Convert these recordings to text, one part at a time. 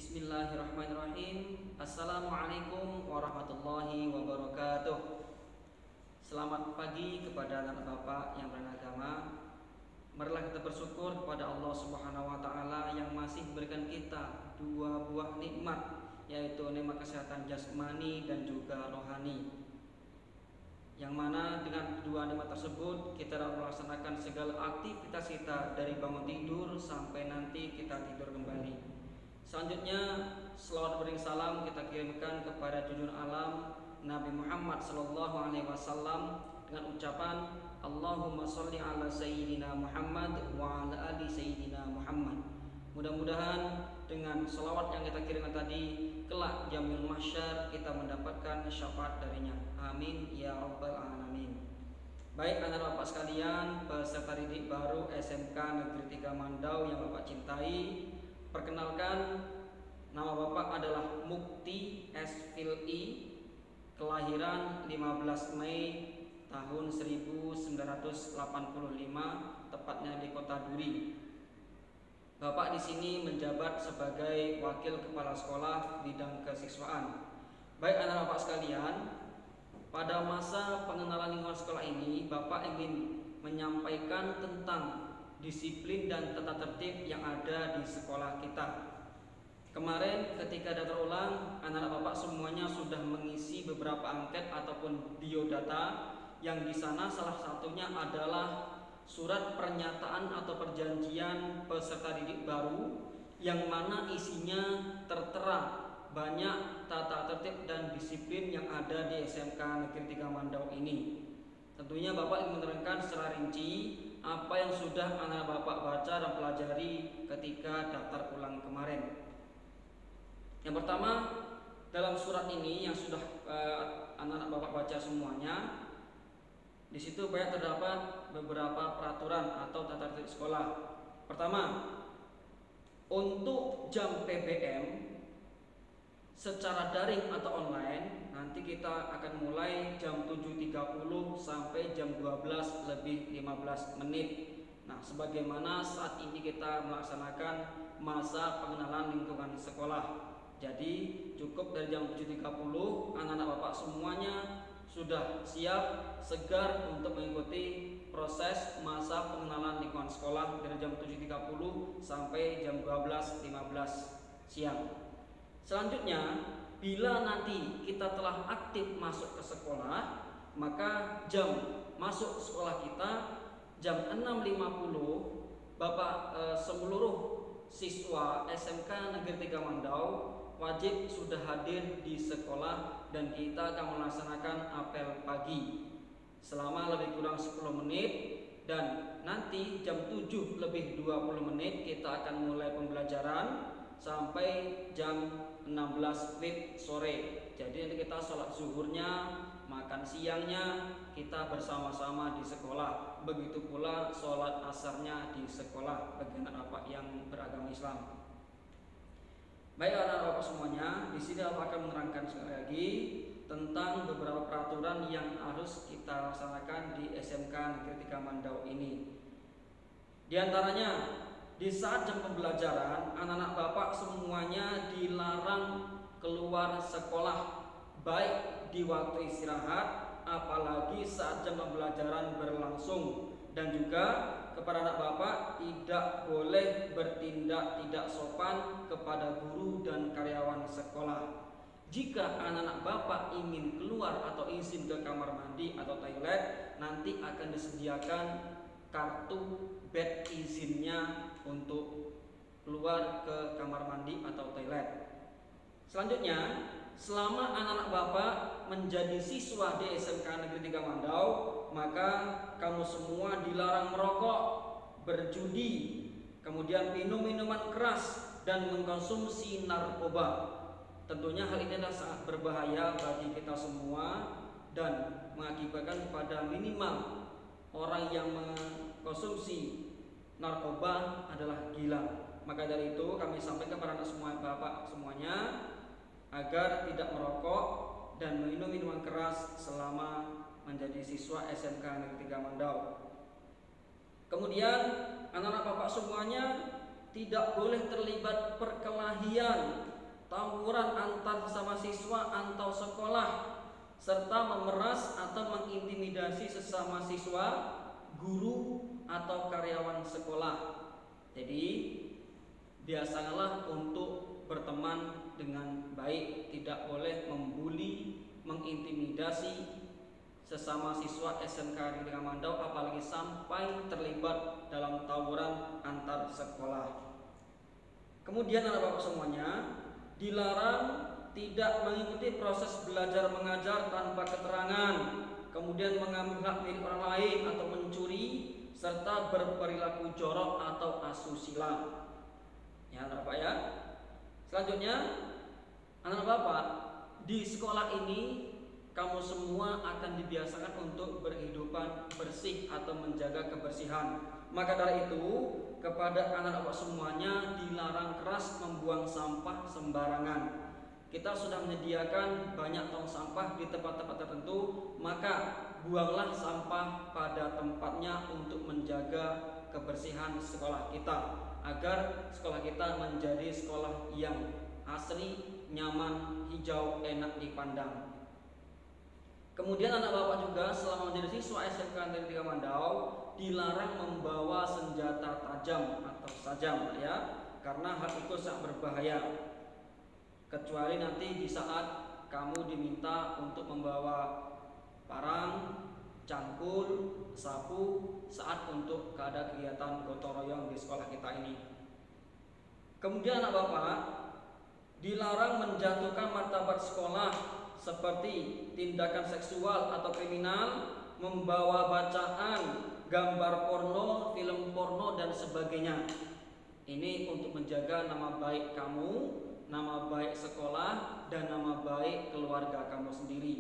Bismillahirrahmanirrahim. Assalamualaikum warahmatullahi wabarakatuh. Selamat pagi kepada anak bapak yang beragama. Marilah kita bersyukur kepada Allah Subhanahu wa taala yang masih memberikan kita dua buah nikmat, yaitu nikmat kesehatan jasmani dan juga rohani. Yang mana dengan dua nikmat tersebut kita dapat melaksanakan segala aktivitas kita dari bangun tidur sampai nanti kita tidur kembali. Selanjutnya, selawat bering salam kita kirimkan kepada junjungan alam Nabi Muhammad sallallahu alaihi wasallam dengan ucapan Allahumma sholli ala sayyidina Muhammad wa ala ali sayyidina Muhammad. Mudah-mudahan dengan selawat yang kita kirimkan tadi, kelak yaumul mahsyar kita mendapatkan syafaat darinya. Amin ya rabbal alamin. Baik anak bapak sekalian, peserta didik baru SMK Negeri 3 Mandau yang bapak cintai, perkenalkan, nama bapak adalah Mukti S. Fili, kelahiran 15 Mei tahun 1985, tepatnya di Kota Duri. Bapak di sini menjabat sebagai wakil kepala sekolah bidang kesiswaan. Baik anak bapak sekalian, pada masa pengenalan lingkungan sekolah ini, bapak ingin menyampaikan tentang disiplin dan tata tertib yang ada di sekolah kita. Kemarin ketika daftar ulang, anak-anak bapak semuanya sudah mengisi beberapa angket ataupun biodata, yang di sana salah satunya adalah surat pernyataan atau perjanjian peserta didik baru, yang mana isinya tertera banyak tata tertib dan disiplin yang ada di SMK Negeri 3 Mandau ini. Tentunya bapak ingin menerangkan secara rinci apa yang sudah anak bapak baca dan pelajari ketika daftar ulang kemarin. Yang pertama, dalam surat ini yang sudah anak bapak baca semuanya, di situ banyak terdapat beberapa peraturan atau tata tertib sekolah. Pertama, untuk jam PBM secara daring atau online, nanti kita akan mulai jam 7.30 sampai jam 12 lebih 15 menit. Nah, sebagaimana saat ini kita melaksanakan masa pengenalan lingkungan sekolah. Jadi cukup dari jam 7.30 anak-anak bapak semuanya sudah siap, segar untuk mengikuti proses masa pengenalan lingkungan sekolah dari jam 7.30 sampai jam 12.15 siang. Selanjutnya, bila nanti kita telah aktif masuk ke sekolah, maka jam masuk sekolah kita jam 6.50, bapak seluruh siswa SMK Negeri 3 Mandau wajib sudah hadir di sekolah dan kita akan melaksanakan apel pagi selama lebih kurang 10 menit, dan nanti jam 7 lebih 20 menit kita akan mulai pembelajaran sampai jam 16 WIB sore. Jadi nanti kita sholat zuhurnya, makan siangnya kita bersama-sama di sekolah. Begitu pula sholat asarnya di sekolah bagi anak bapak yang beragama Islam. Baik anak bapak semuanya, di sini bapak akan menerangkan sekali lagi tentang beberapa peraturan yang harus kita laksanakan di SMK Negeri 3 Mandau ini. Di antaranya, di saat jam pembelajaran, anak-anak bapak semuanya dilarang keluar sekolah, baik di waktu istirahat, apalagi saat jam pembelajaran berlangsung. Dan juga kepada anak bapak tidak boleh bertindak tidak sopan kepada guru dan karyawan sekolah. Jika anak-anak bapak ingin keluar atau izin ke kamar mandi atau toilet, nanti akan disediakan kartu bed izinnya untuk keluar ke kamar mandi atau toilet. Selanjutnya, selama anak-anak bapak menjadi siswa di SMK Negeri 3 Mandau, maka kamu semua dilarang merokok, berjudi, kemudian minum minuman keras dan mengkonsumsi narkoba. Tentunya hal ini adalah sangat berbahaya bagi kita semua dan mengakibatkan kepada minimal orang yang mengkonsumsi narkoba adalah gila. Maka dari itu kami sampaikan kepada anak semua bapak semuanya agar tidak merokok dan minum minuman keras selama menjadi siswa SMK Negeri 3 Mandau. Kemudian anak-anak bapak semuanya tidak boleh terlibat perkelahian, tawuran antar sesama siswa atau sekolah, serta memeras atau mengintimidasi sesama siswa, guru, atau karyawan sekolah. Jadi biasakanlah untuk berteman dengan baik, tidak boleh membuli, mengintimidasi sesama siswa SMK Negeri Kamandau, apalagi sampai terlibat dalam tawuran antar sekolah. Kemudian anak bapak semuanya, dilarang tidak mengikuti proses belajar mengajar tanpa keterangan, kemudian mengambil hak milik orang lain atau mencuri, serta berperilaku jorok atau asusila. Ya anak bapak ya. Selanjutnya anak bapak, di sekolah ini kamu semua akan dibiasakan untuk berhidupan bersih atau menjaga kebersihan. Maka dari itu, kepada anak-anak semuanya dilarang keras membuang sampah sembarangan. Kita sudah menyediakan banyak tong sampah di tempat-tempat tertentu, maka buanglah sampah pada tempatnya untuk menjaga kebersihan sekolah kita, agar sekolah kita menjadi sekolah yang asri, nyaman, hijau, enak dipandang. Kemudian anak bapak juga selama menjadi siswa SMK Negeri Kamandau dilarang membawa senjata tajam atau sajam ya, karena hal itu sangat berbahaya. Kecuali nanti di saat kamu diminta untuk membawa parang, cangkul, sapu saat untuk ada kegiatan gotong royong di sekolah kita ini. Kemudian anak bapak dilarang menjatuhkan martabat sekolah seperti tindakan seksual atau kriminal, membawa bacaan, gambar porno, film porno, dan sebagainya. Ini untuk menjaga nama baik kamu, nama baik sekolah, dan nama baik keluarga kamu sendiri.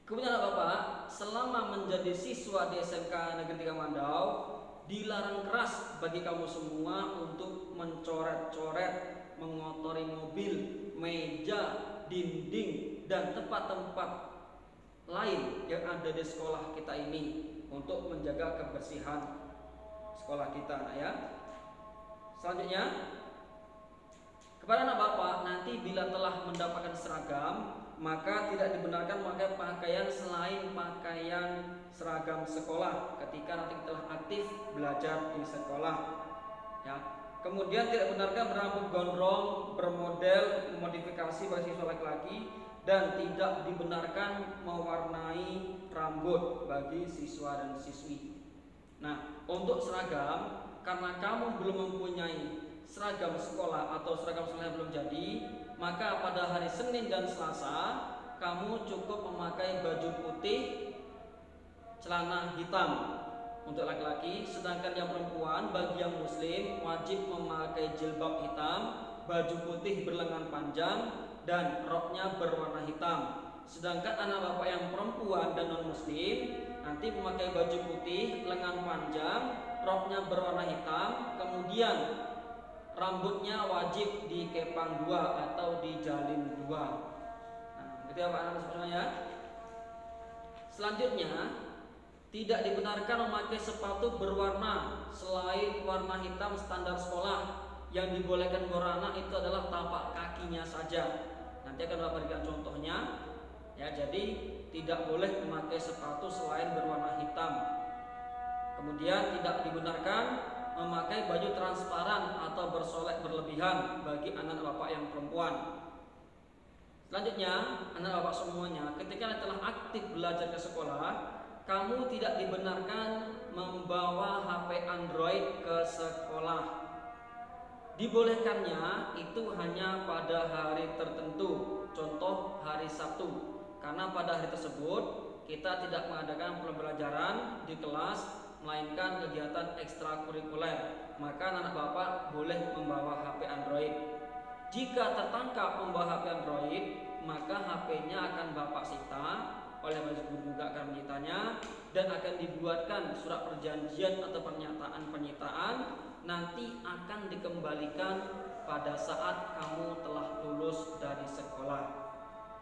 Kemudian bapak, selama menjadi siswa di SMK Negeri Kamandau, dilarang keras bagi kamu semua untuk mencoret-coret, mengotori mobil, meja, dinding, dan tempat-tempat lain yang ada di sekolah kita ini untuk menjaga kebersihan sekolah kita ya. Selanjutnya, kepada anak bapak, nanti bila telah mendapatkan seragam, maka tidak dibenarkan memakai pakaian selain pakaian seragam sekolah ketika nanti telah aktif belajar di sekolah ya. Kemudian tidak benarkan berambut gondrong, bermodel modifikasi bagi siswa laki-laki, dan tidak dibenarkan mewarnai rambut bagi siswa dan siswi. Nah, untuk seragam, karena kamu belum mempunyai seragam sekolah atau seragam sekolah yang belum jadi, maka pada hari Senin dan Selasa kamu cukup memakai baju putih, celana hitam untuk laki-laki, sedangkan yang perempuan bagi yang muslim wajib memakai jilbab hitam, baju putih berlengan panjang, dan roknya berwarna hitam. Sedangkan anak bapak yang perempuan dan non muslim nanti memakai baju putih, lengan panjang, roknya berwarna hitam, kemudian rambutnya wajib dikepang dua atau dijalin dua. Nah, itu ya Pak anak semuanya. Selanjutnya, tidak dibenarkan memakai sepatu berwarna selain warna hitam standar sekolah. Yang dibolehkan berwarna itu adalah tapak kakinya saja. Nanti akan Bapak berikan contohnya. Ya, jadi tidak boleh memakai sepatu selain berwarna hitam. Kemudian tidak dibenarkan memakai baju transparan atau bersolek berlebihan bagi anak bapak yang perempuan. Selanjutnya, anak bapak semuanya, ketika telah aktif belajar ke sekolah, kamu tidak dibenarkan membawa HP Android ke sekolah. Dibolehkannya itu hanya pada hari tertentu, contoh hari Sabtu, karena pada hari tersebut kita tidak mengadakan pembelajaran di kelas, melainkan kegiatan ekstrakurikuler. Maka anak bapak boleh membawa HP Android. Jika tertangkap membawa HP Android, maka HP-nya akan bapak sita, oleh majelis guru juga akan menyitanya, dan akan dibuatkan surat perjanjian atau pernyataan penyitaan, nanti akan dikembalikan pada saat kamu telah lulus dari sekolah.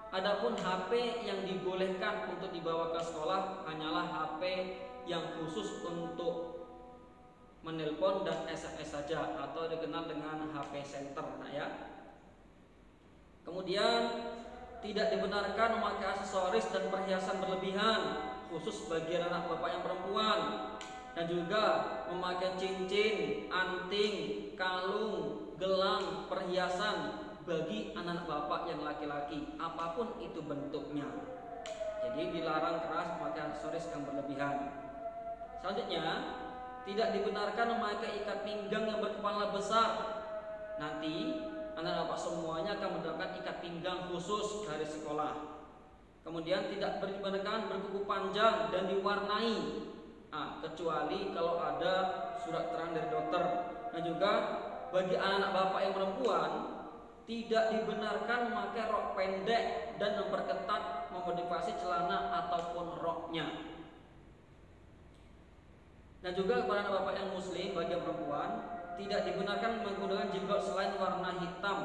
Adapun HP yang dibolehkan untuk dibawa ke sekolah hanyalah HP yang khusus untuk menelpon dan SMS saja atau dikenal dengan HP center. Nah ya. Kemudian tidak dibenarkan memakai aksesoris dan perhiasan berlebihan khusus bagi anak bapak yang perempuan, dan juga memakai cincin, anting, kalung, gelang, perhiasan bagi anak bapak yang laki-laki apapun itu bentuknya. Jadi dilarang keras memakai aksesoris yang berlebihan. Selanjutnya, tidak dibenarkan memakai ikat pinggang yang berkepala besar. Nanti anak bapak semuanya akan mendapatkan ikat pinggang khusus dari sekolah. Kemudian tidak dibenarkan berkuku panjang dan diwarnai, kecuali kalau ada surat terang dari dokter. Dan juga bagi anak bapak yang perempuan tidak dibenarkan memakai rok pendek dan memperketat memodifikasi celana ataupun roknya. Dan juga kepada anak bapak yang muslim bagi yang perempuan tidak dibenarkan menggunakan jilbab selain warna hitam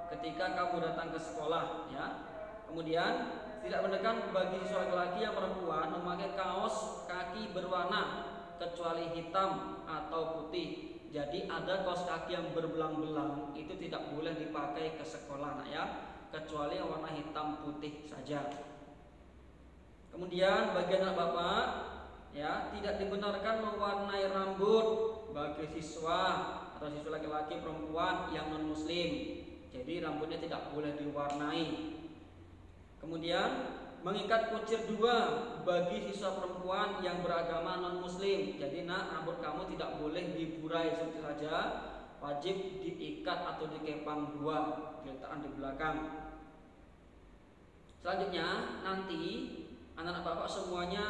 ketika kamu datang ke sekolah, ya. Kemudian tidak dibenarkan bagi siswa laki-laki yang perempuan memakai kaos kaki berwarna kecuali hitam atau putih. Jadi ada kaos kaki yang berbelang-belang itu tidak boleh dipakai ke sekolah, ya, kecuali yang warna hitam putih saja. Kemudian bagi anak bapak, ya, tidak dibenarkan mewarnai rambut bagi siswa atau siswa laki-laki perempuan yang non muslim. Jadi rambutnya tidak boleh diwarnai. Kemudian mengikat kucir dua bagi siswa perempuan yang beragama non muslim. Jadi rambut kamu tidak boleh diburai seperti saja, wajib diikat atau dikepang dua, diletakkan di belakang. Selanjutnya nanti anak-anak bapak semuanya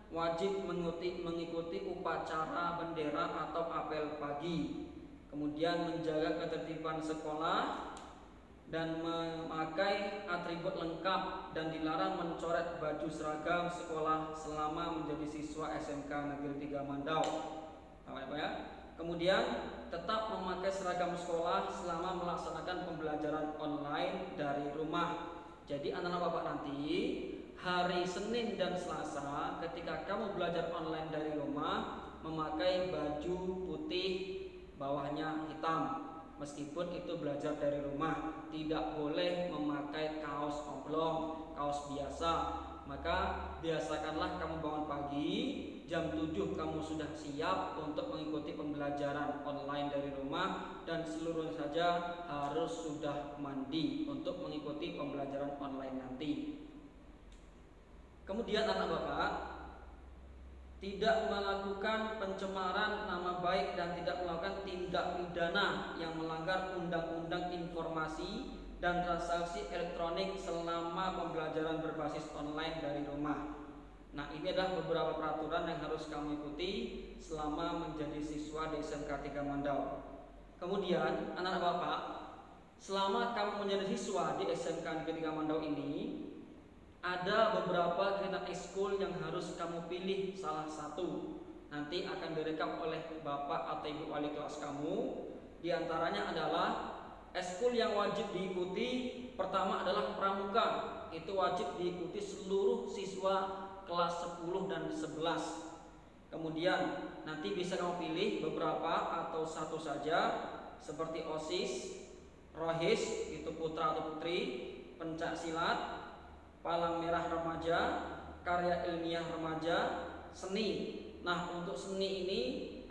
wajib mengikuti upacara bendera atau apel pagi, kemudian menjaga ketertiban sekolah dan memakai atribut lengkap, dan dilarang mencoret baju seragam sekolah selama menjadi siswa SMK Negeri 3 Mandau. Ya. Kemudian tetap memakai seragam sekolah selama melaksanakan pembelajaran online dari rumah. Jadi anak-anak bapak nanti hari Senin dan Selasa ketika kamu belajar online dari rumah memakai baju putih bawahnya hitam. Meskipun itu belajar dari rumah, tidak boleh memakai kaos oblong, kaos biasa. Maka biasakanlah kamu bangun pagi jam 7 kamu sudah siap untuk mengikuti pembelajaran online dari rumah, dan seluruhnya saja harus sudah mandi untuk mengikuti pembelajaran online nanti. Kemudian anak bapak tidak melakukan pencemaran nama baik dan tidak melakukan tindak pidana yang melanggar Undang-Undang Informasi dan Transaksi Elektronik selama pembelajaran berbasis online dari rumah. Nah, ini adalah beberapa peraturan yang harus kamu ikuti selama menjadi siswa di SMK 3 Mandau. Kemudian anak-anak bapak, selama kamu menjadi siswa di SMK Negeri 3 Mandau ini, ada beberapa kegiatan ekskul yang harus kamu pilih salah satu. Nanti akan direkam oleh bapak atau ibu wali kelas kamu. Di antaranya adalah ekskul yang wajib diikuti. Pertama adalah pramuka. Itu wajib diikuti seluruh siswa kelas 10 dan 11. Kemudian nanti bisa kamu pilih beberapa atau satu saja, seperti OSIS, ROHIS, itu putra atau putri, pencak silat, palang merah remaja, karya ilmiah remaja, seni. Nah, untuk seni ini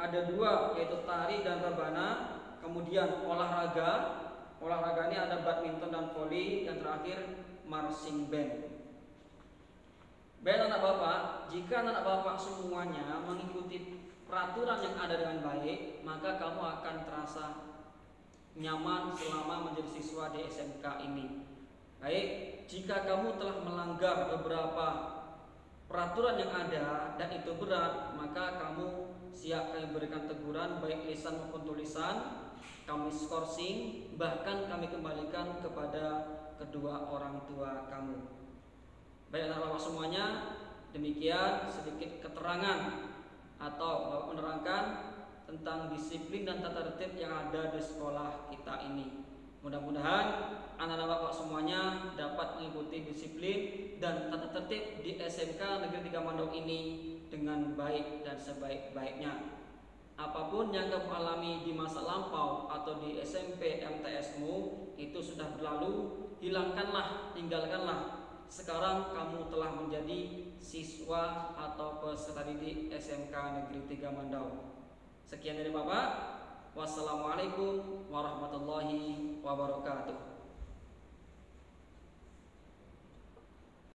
ada dua, yaitu tari dan rebana. Kemudian olahraga ini ada badminton dan voli. Yang terakhir marching band. Baik anak bapak, jika anak bapak semuanya mengikuti peraturan yang ada dengan baik, maka kamu akan terasa nyaman selama menjadi siswa di SMK ini. Baik, jika kamu telah melanggar beberapa peraturan yang ada dan itu berat, maka kamu siap kami berikan teguran baik lisan maupun tulisan, kami skorsing, bahkan kami kembalikan kepada kedua orang tua kamu. Baik anak bapak semuanya, demikian sedikit keterangan atau bapak menerangkan tentang disiplin dan tata tertib yang ada di sekolah kita ini. Mudah-mudahan anak-anak bapak semuanya dapat mengikuti disiplin dan tata tertib di SMK Negeri 3 Mandau ini dengan baik dan sebaik-baiknya. Apapun yang kamu alami di masa lampau atau di SMP MTS-mu itu sudah berlalu, hilangkanlah, tinggalkanlah. Sekarang kamu telah menjadi siswa atau peserta didik SMK Negeri 3 Mandau. Sekian dari Bapak. Wassalamualaikum warahmatullahi wabarakatuh.